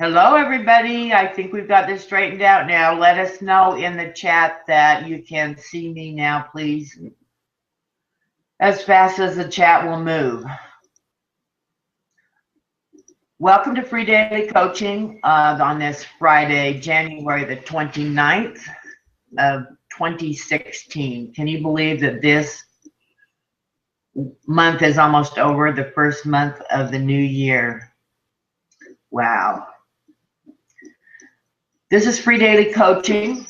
Hello, everybody. I think we've got this straightened out now. Let us know in the chat that you can see me now, please, as fast as the chat will move. Welcome to Free Daily Coaching on this Friday, January the 29th of 2016. Can you believe that this month is almost over, the first month of the new year? Wow. This is Free Daily Coaching.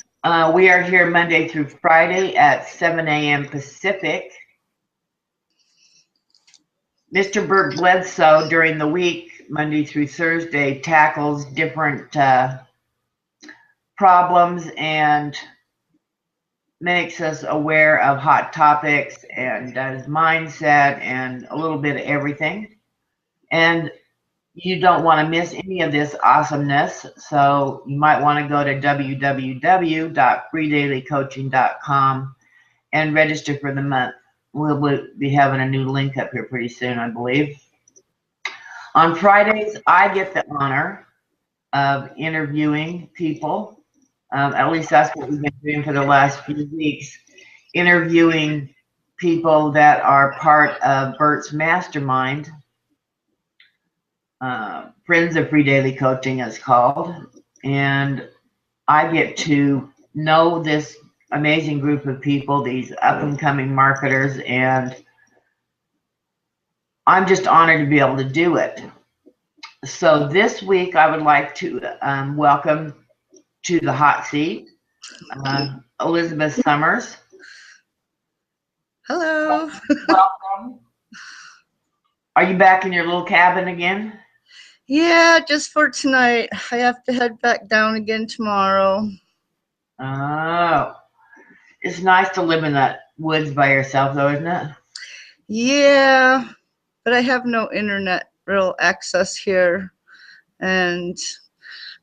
We are here Monday through Friday at 7 a.m. Pacific. Mr. Burt Bledsoe during the week, Monday through Thursday, tackles different problems and makes us aware of hot topics and does mindset and a little bit of everything. And you don't want to miss any of this awesomeness, so you might want to go to www.freedailycoaching.com and register for the month. We'll be having a new link up here pretty soon, I believe. On Fridays, I get the honor of interviewing people. At least that's what we've been doing for the last few weeks, interviewing people that are part of Burt's mastermind. Friends of Free Daily Coaching is called, and I get to know this amazing group of people, these up-and-coming marketers, and I'm just honored to be able to do it. So this week I would like to welcome to the hot seat Elizabeth Summers. Hello. Welcome. Are you back in your little cabin again? Yeah, just for tonight. I have to head back down again tomorrow. Oh, it's nice to live in that woods by yourself, though, isn't it? Yeah, but I have no internet real access here. And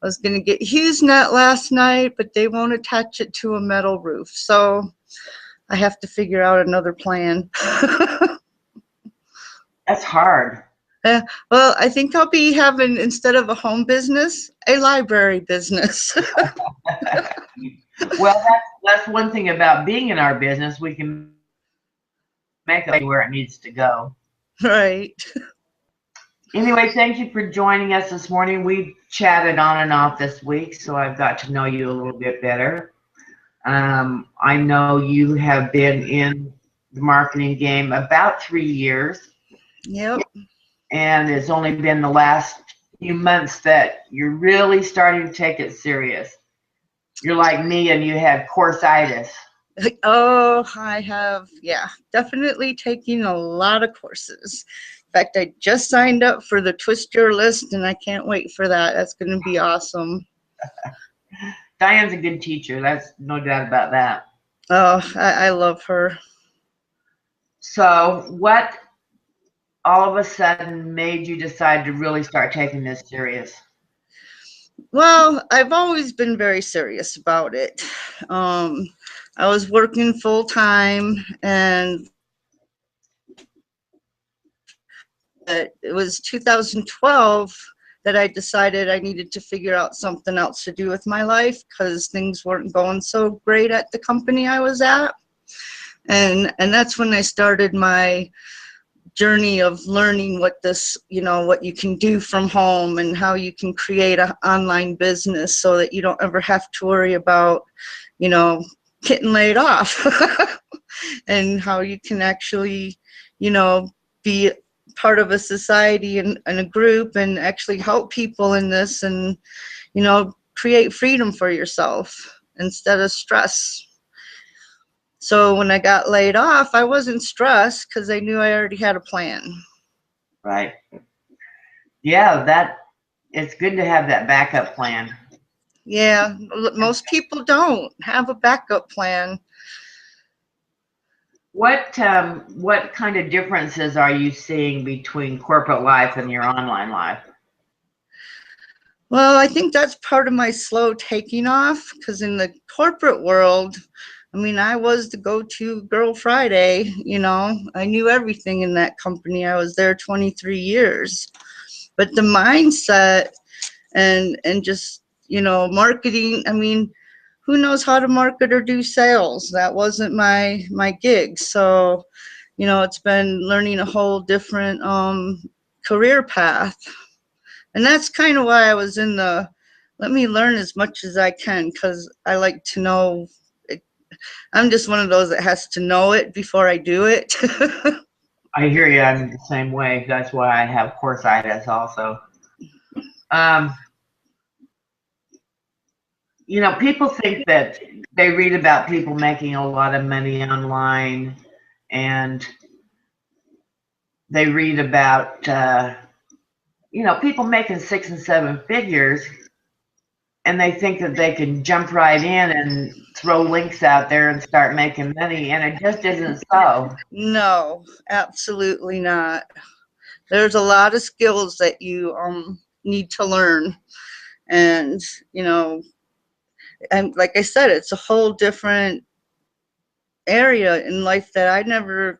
I was going to get HughesNet last night, but they won't attach it to a metal roof. So I have to figure out another plan. That's hard. Well, I think I'll be having, instead of a home business, a library business. Well, that's one thing about being in our business. We can make it where it needs to go. Right. Anyway, thank you for joining us this morning. We've chatted on and off this week, so I've got to know you a little bit better. I know you have been in the marketing game about 3 years. Yep. And it's only been the last few months that you're really starting to take it serious. You're like me and you had course-itis. Oh, I have, yeah, definitely taking a lot of courses. In fact, I just signed up for the Twist Your List, and I can't wait for that. That's going to be awesome. Diane's a good teacher. That's no doubt about that. Oh, I love her. So what all of a sudden made you decide to really start taking this serious? Well, I've always been very serious about it. I was working full time, and it was 2012 that I decided I needed to figure out something else to do with my life because things weren't going so great at the company I was at. And that's when I started my journey of learning what this, what you can do from home and how you can create an online business so that you don't ever have to worry about, getting laid off and how you can actually, be part of a society and a group and actually help people in this and, create freedom for yourself instead of stress. So when I got laid off, I wasn't stressed because I knew I already had a plan. Right. Yeah, it's good to have that backup plan. Yeah, most people don't have a backup plan. What kind of differences are you seeing between corporate life and your online life? Well, I think that's part of my slow taking off because in the corporate world, I was the go-to girl Friday, I knew everything in that company. I was there 23 years. But the mindset and just, marketing. I mean, who knows how to market or do sales? That wasn't my gig. So, it's been learning a whole different career path. And that's kind of why I was in the let me learn as much as I can, because I like to know. I'm just one of those that has to know it before I do it. I hear you. I'm the same way. That's why I have coursitis also. People think that they read about people making a lot of money online, and they read about, people making 6 and 7 figures, and they think that they can jump right in and throw links out there and start making money, and it just isn't so. No, absolutely not. There's a lot of skills that you need to learn, and and like I said, it's a whole different area in life that I never,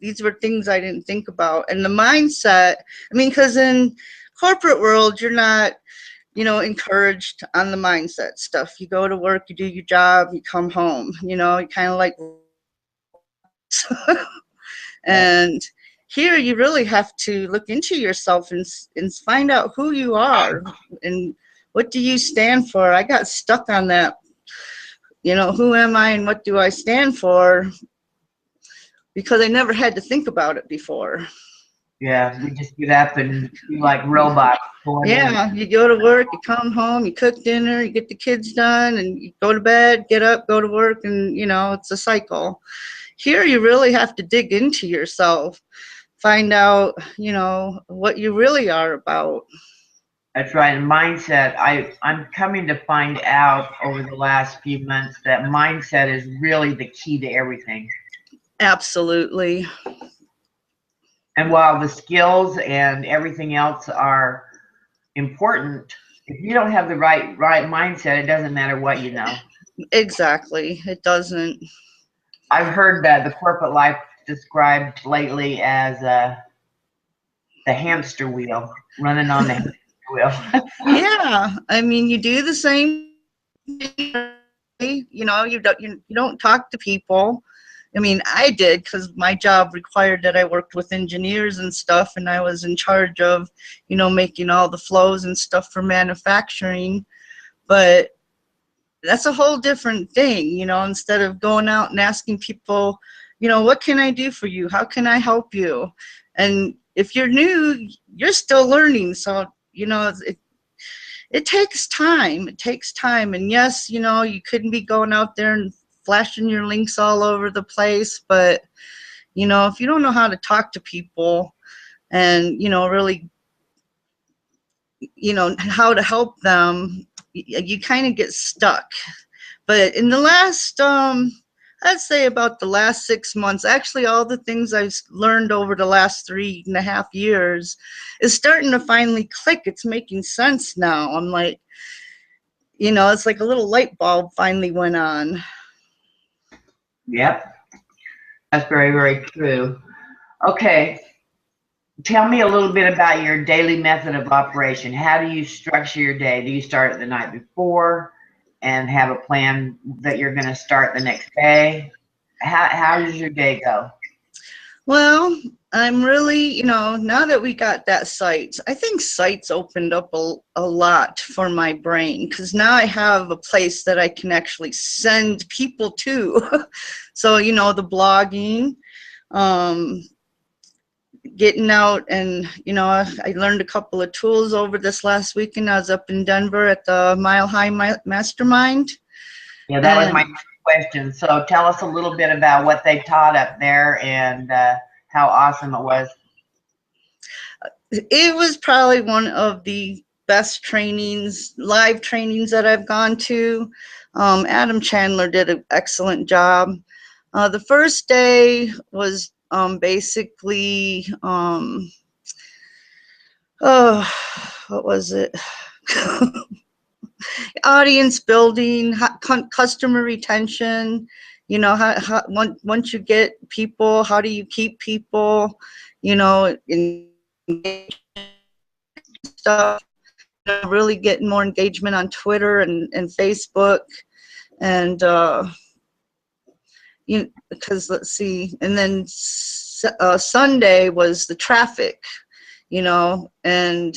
these were things I didn't think about. And the mindset, I mean, because in corporate world, you're not, encouraged on the mindset stuff. You go to work, you do your job, you come home, you kind of like, and here you really have to look into yourself and find out who you are and what do you stand for. I got stuck on that, who am I and what do I stand for, because I never had to think about it before. Yeah, we just get up and be like robots. Yeah, you go to work, you come home, you cook dinner, you get the kids done, and you go to bed, get up, go to work, and it's a cycle. Here you really have to dig into yourself, find out, what you really are about. That's right. And mindset, I'm coming to find out over the last few months that mindset is really the key to everything. Absolutely. And while the skills and everything else are important, if you don't have the right mindset, it doesn't matter what you know. Exactly. It doesn't. I've heard that the corporate life described lately as the hamster wheel, running on the hamster wheel. Yeah, I mean, you do the same thing, you don't talk to people. I mean, I did, because my job required that I worked with engineers and stuff, and I was in charge of, making all the flows and stuff for manufacturing. But that's a whole different thing, instead of going out and asking people, what can I do for you? How can I help you? And if you're new, you're still learning. So, it takes time. It takes time. And yes, you couldn't be going out there and flashing your links all over the place. But, if you don't know how to talk to people and, really, how to help them, you kind of get stuck. But in the last, I'd say about the last 6 months, actually all the things I've learned over the last 3.5 years is starting to finally click. It's making sense now. I'm like, it's like a little light bulb finally went on. Yep, that's very, very true. Okay, tell me a little bit about your daily method of operation. How do you structure your day? Do you start it the night before and have a plan that you're going to start the next day? How does your day go? Well, I'm really, now that we got that site, I think sites opened up a lot for my brain, because now I have a place that I can actually send people to. So, the blogging, getting out, and, I learned a couple of tools over this last weekend. I was up in Denver at the Mile High Mastermind. Yeah, that was my question. So tell us a little bit about what they taught up there and how awesome it was. It was probably one of the best trainings, live trainings that I've gone to. Adam Chandler did an excellent job. The first day was basically, what was it? Audience building, customer retention. Once you get people, how do you keep people? In stuff. really getting more engagement on Twitter and Facebook. And because let's see, and then Sunday was the traffic, and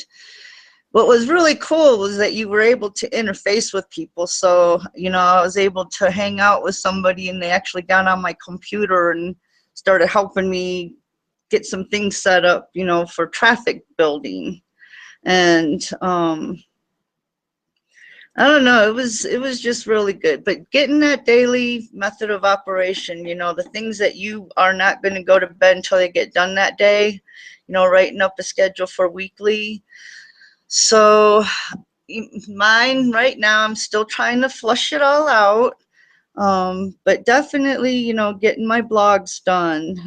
what was really cool was that you were able to interface with people. So, I was able to hang out with somebody, and they actually got on my computer and started helping me get some things set up, for traffic building. And I don't know, it was just really good. But getting that daily method of operation, the things that you are not going to go to bed until they get done that day, writing up a schedule for weekly. So mine right now, I'm still trying to flush it all out. But definitely, getting my blogs done,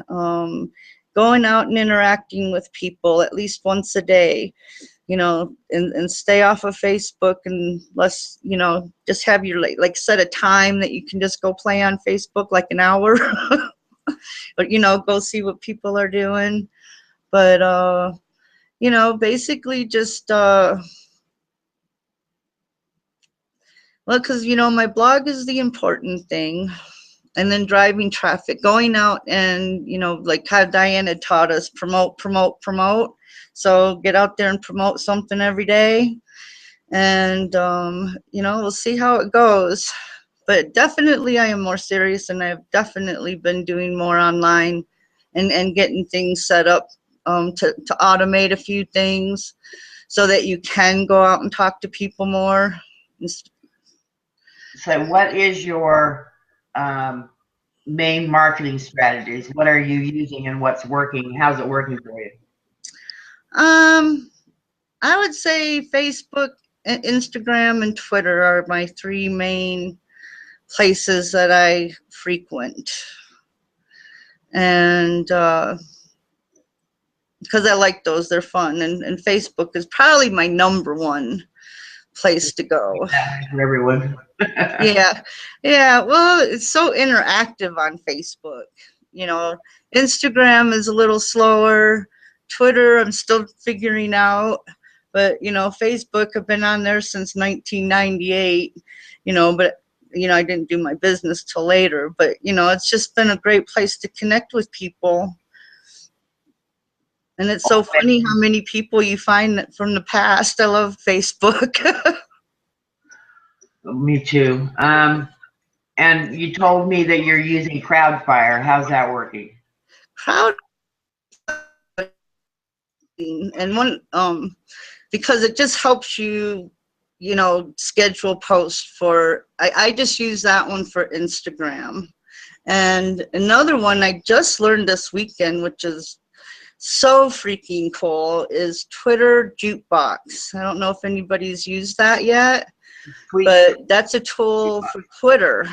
going out and interacting with people at least once a day, and stay off of Facebook, and let's, just have your, like set a time that you can just go play on Facebook, like an hour, but, go see what people are doing. But, basically just, well, because, my blog is the important thing. And then driving traffic, going out and, like how Diana taught us, promote. So get out there and promote something every day. And, we'll see how it goes. But definitely I am more serious, and I've definitely been doing more online and getting things set up to automate a few things so that you can go out and talk to people more. So what is your main marketing strategies? What are you using and what's working? How's it working for you? I would say Facebook, Instagram, and Twitter are my three main places that I frequent. And because I like those, they're fun. And Facebook is probably my number one place to go. For everyone. Yeah. Well, it's so interactive on Facebook. Instagram is a little slower. Twitter, I'm still figuring out. But, Facebook, I've been on there since 1998, but, I didn't do my business till later. But, it's just been a great place to connect with people. And it's so funny how many people you find from the past. I love Facebook. Me too. And you told me that you're using Crowdfire. How's that working? And one, because it just helps you, schedule posts for, I just use that one for Instagram. And another one I just learned this weekend, which is so freaking cool, is Twitter Jukebox. I don't know if anybody's used that yet, but that's a tool for Twitter.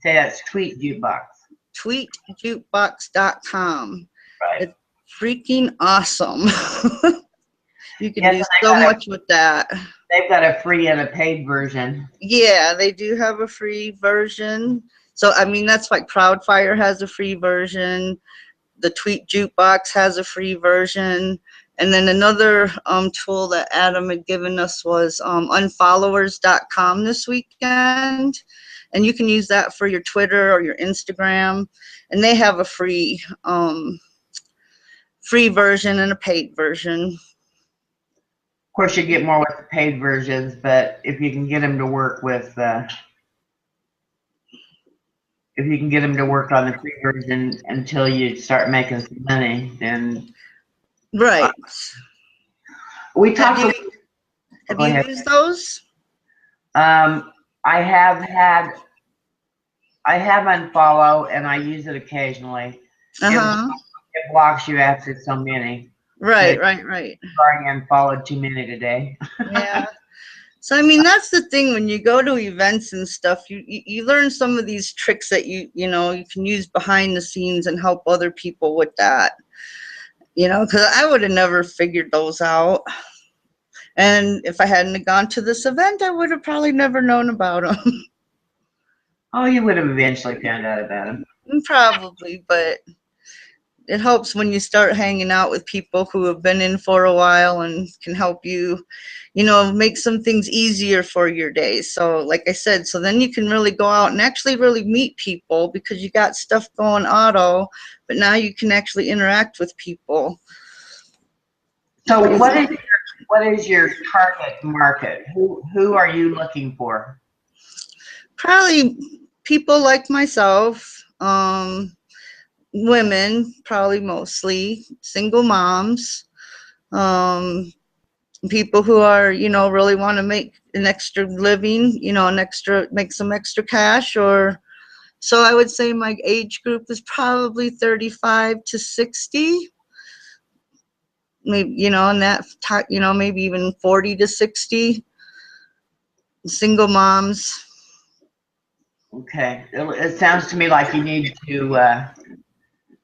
Say that's Tweet Jukebox. Tweetjukebox.com. Right. It's freaking awesome. You can do so much with that. They've got a free and a paid version. Yeah, they do have a free version. So, I mean, that's like Crowdfire has a free version. The Tweet Jukebox has a free version. And then another tool that Adam had given us was unfollowers.com this weekend. And you can use that for your Twitter or your Instagram. And they have a free version and a paid version. Of course, you get more with the paid versions, but if you can get them to work with, if you can get them to work on the free version until you start making some money, then right. We talked. Have you used those? I have unfollow, and I use it occasionally. It blocks you after so many. Right. Sorry, I unfollowed too many today. Yeah. So, I mean, that's the thing. When you go to events and stuff, you learn some of these tricks that you can use behind the scenes and help other people with that. Because I would have never figured those out. And if I hadn't gone to this event, I would have probably never known about them. Oh, you would have eventually found out about them. Probably, but it helps when you start hanging out with people who have been in for a while and can help you, make some things easier for your day. So like I said, so then you can really go out and actually really meet people because you got stuff going auto, but now you can actually interact with people. So what is your target market? Who are you looking for? Probably people like myself, women, probably mostly single moms, people who are, really want to make an extra living, make some extra cash. Or so I would say my age group is probably 35 to 60, maybe, and that, maybe even 40 to 60, single moms. Okay, it sounds to me like you need to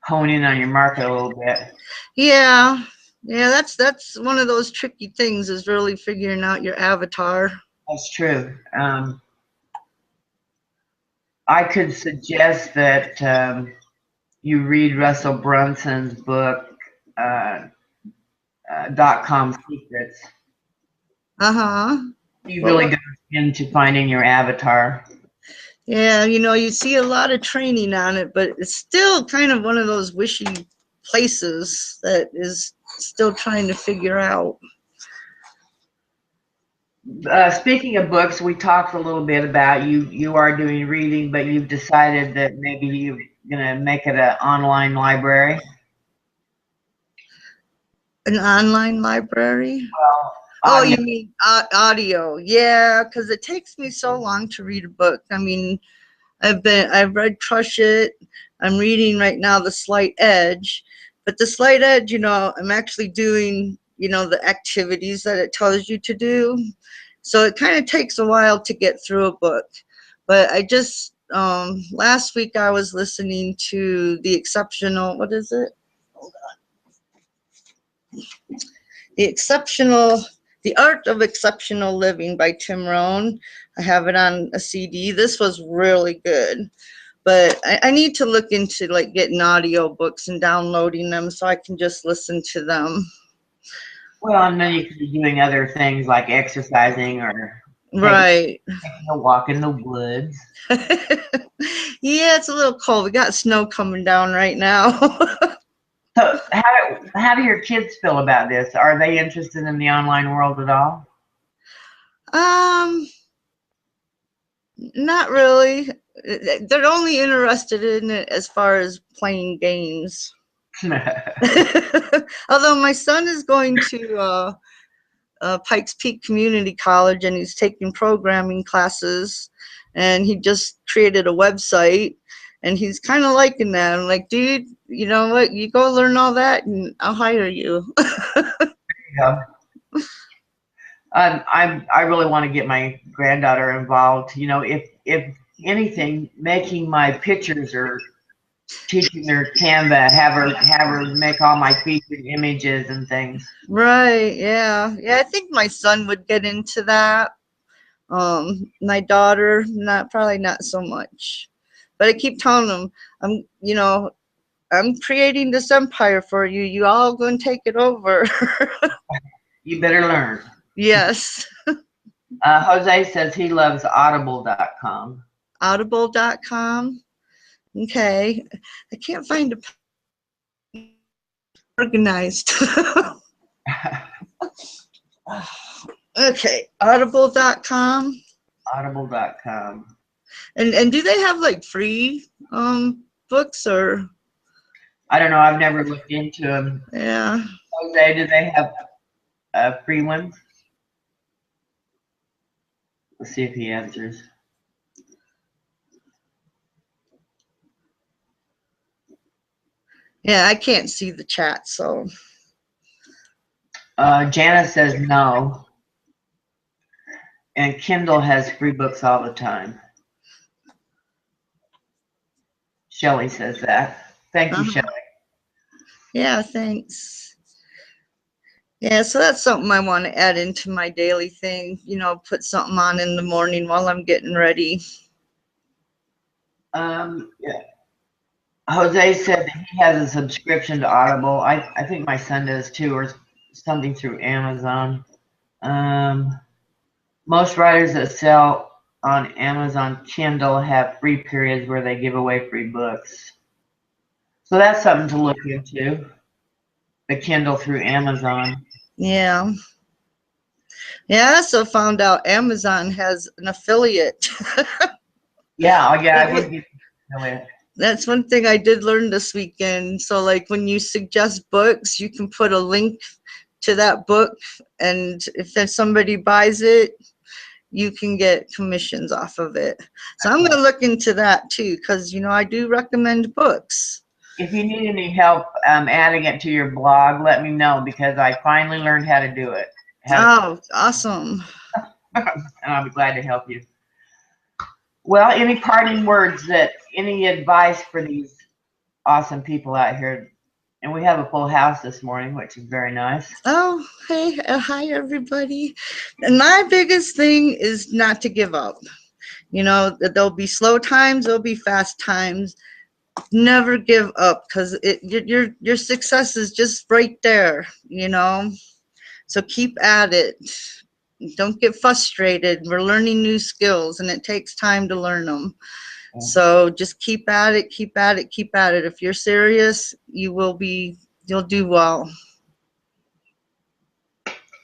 hone in on your market a little bit. Yeah, that's one of those tricky things, is really figuring out your avatar. That's true. I could suggest that you read Russell Brunson's book, .com Secrets. He really goes into finding your avatar. Yeah, you see a lot of training on it, but it's still kind of one of those wishy places that is still trying to figure out. Speaking of books, we talked a little bit about you are doing reading, but you've decided that maybe you're going to make it an online library. An online library? Well, oh, you mean audio? Yeah, because it takes me so long to read a book. I mean, I've read Crush It. I'm reading right now The Slight Edge, but The Slight Edge, I'm actually doing, the activities that it tells you to do. So it kind of takes a while to get through a book. But I just, last week I was listening to what is it? Hold on. The Art of Exceptional Living by Tim Rohn. I have it on a CD. This was really good. But I need to look into like getting audio books and downloading them so I can just listen to them. Well, and then you could be doing other things like exercising or taking a walk in the woods. Yeah, it's a little cold. We got snow coming down right now. So how do your kids feel about this? Are they interested in the online world at all? Not really. They're only interested in it as far as playing games. Although my son is going to Pikes Peak Community College, and he's taking programming classes, and he just created a website, and he's kind of liking that. I'm like, dude, you know what? You go learn all that, and I'll hire you. Yeah. I really want to get my granddaughter involved. If anything, making my pictures or teaching her Canva, have her make all my featured images and things. Right. Yeah. Yeah. I think my son would get into that. My daughter, probably not so much. But I keep telling them, I'm creating this empire for you. You all go and take it over. You better learn. Yes. Jose says he loves audible.com. Audible.com. Okay. I can't find a organized. Okay. Audible.com. Audible.com. And do they have like free books, or? I don't know. I've never looked into them. Yeah. Jose, do they have free ones? Let's see if he answers. Yeah, I can't see the chat, so. Janice says no. And Kindle has free books all the time. Shelley says that. Thank you, Shelley. Yeah, thanks. Yeah, so that's something I want to add into my daily thing. Put something on in the morning while I'm getting ready. Yeah. Jose said that he has a subscription to Audible. I think my son does too, or something through Amazon. Most writers that sell on Amazon Kindle have free periods where they give away free books. So that's something to look into, the Kindle through Amazon. Yeah. Yeah, I also found out Amazon has an affiliate. Yeah, I That did was- get an affiliate. That's one thing I did learn this weekend. So, like, when you suggest books, you can put a link to that book, and if then somebody buys it, you can get commissions off of it. So I'm going to look into that too, because, you know, I do recommend books. If you need any help adding it to your blog, let me know, because I finally learned how to do it. Oh, awesome. And I'll be glad to help you. Well, any parting words, any advice for these awesome people out here? And we have a full house this morning, which is very nice. Oh, hey, hi, everybody. And my biggest thing is not to give up. You know, there'll be slow times, there'll be fast times. Never give up, because your success is just right there, you know. So keep at it. Don't get frustrated. We're learning new skills, and it takes time to learn them. So just keep at it, keep at it, keep at it. If you're serious, you'll do well.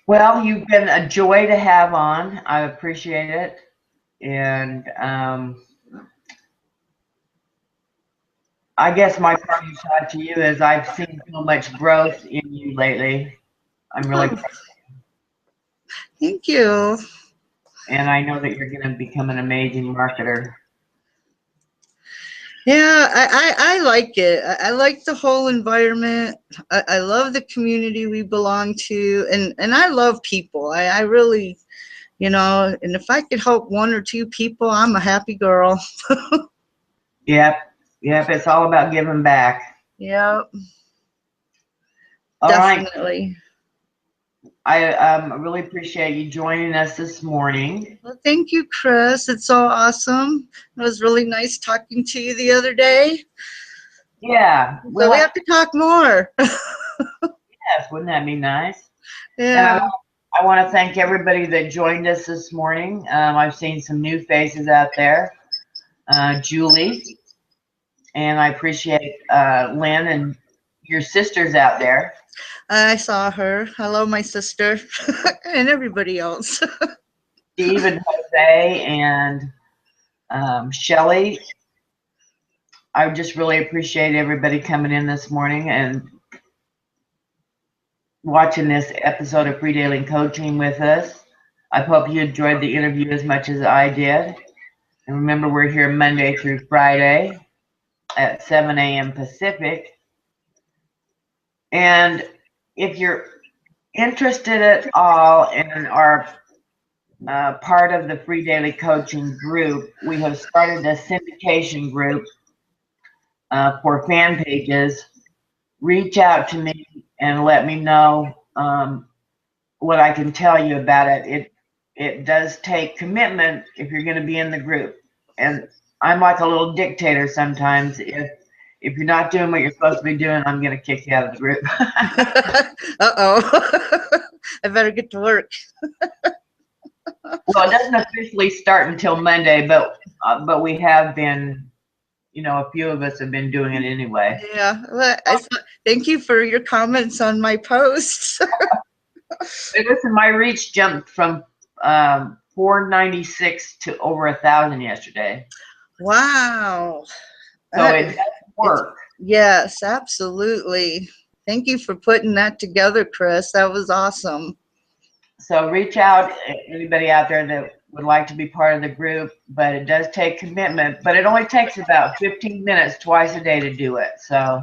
Well, you've been a joy to have on. I appreciate it. And I guess my parting shot to you is I've seen so much growth in you lately. I'm really proud. Thank you. And I know that you're going to become an amazing marketer. Yeah, I like it. I like the whole environment. I love the community we belong to, and I love people. I really, you know, and if I could help one or two people, I'm a happy girl. Yep. It's all about giving back. Yep, All right. definitely. I really appreciate you joining us this morning. Well, thank you, Chris. It's so awesome. It was really nice talking to you the other day. Yeah. So we have to talk more. Yes, wouldn't that be nice? Yeah. And I want to thank everybody that joined us this morning. I've seen some new faces out there. Julie, and I appreciate Lynn and your sisters out there. I saw her. Hello, my sister, and everybody else. Steve and Jose and Shelly. I just really appreciate everybody coming in this morning and watching this episode of Free Daily Coaching with us. I hope you enjoyed the interview as much as I did. And remember, we're here Monday through Friday at 7 a.m. Pacific. And if you're interested at all in our part of the Free Daily Coaching group, we have started a syndication group for fan pages. Reach out to me and let me know what I can tell you about it. It does take commitment if you're going to be in the group. And I'm like a little dictator sometimes. If you're not doing what you're supposed to be doing, I'm going to kick you out of the group. Uh-oh. I better get to work. Well, it doesn't officially start until Monday, but we have been, a few of us have been doing it anyway. Yeah. Well, thank you for your comments on my posts. Hey, listen, my reach jumped from 496 to over 1,000 yesterday. Wow. So it does work. Yes, absolutely. Thank you for putting that together, Chris. That was awesome. So reach out, anybody out there that would like to be part of the group, but it does take commitment. But it only takes about 15 minutes twice a day to do it. So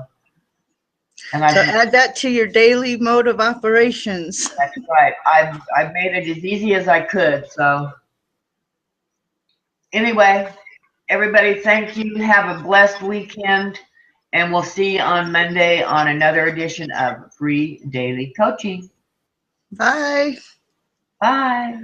add that to your daily mode of operations. That's right. I've made it as easy as I could. So anyway, everybody, thank you. Have a blessed weekend, and we'll see you on Monday on another edition of Free Daily Coaching. Bye. Bye.